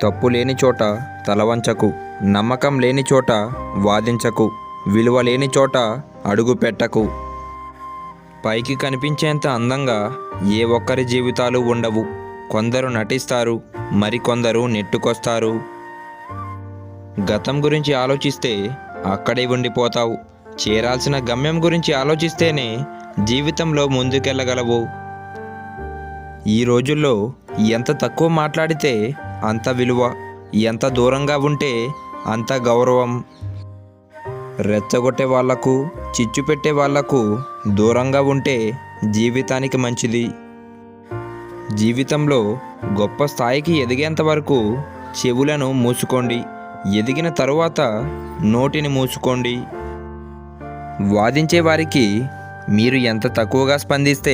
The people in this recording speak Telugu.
తప్పు లేని చోట తలవంచకు, నమ్మకం లేని చోట వాదించకు, విలువ లేని చోట అడుగు పెట్టకు. పైకి కనిపించేంత అందంగా ఏ ఒక్కరి జీవితాలు ఉండవు. కొందరు నటిస్తారు, మరికొందరు నెట్టుకొస్తారు. గతం గురించి ఆలోచిస్తే అక్కడే ఉండిపోతావు. చేరాల్సిన గమ్యం గురించి ఆలోచిస్తేనే జీవితంలో ముందుకెళ్ళగలవు. ఈ రోజుల్లో ఎంత తక్కువ మాట్లాడితే అంత విలువ, ఎంత దూరంగా ఉంటే అంత గౌరవం. రెచ్చగొట్టే వాళ్లకు, చిచ్చు పెట్టే వాళ్లకు దూరంగా ఉంటే జీవితానికి మంచిది. జీవితంలో గొప్ప స్థాయికి ఎదిగేంత వరకు చెవులను మూసుకోండి, ఎదిగిన తరువాత నోటిని మూసుకోండి. వాదించే వారికి మీరు ఎంత తక్కువగా స్పందిస్తే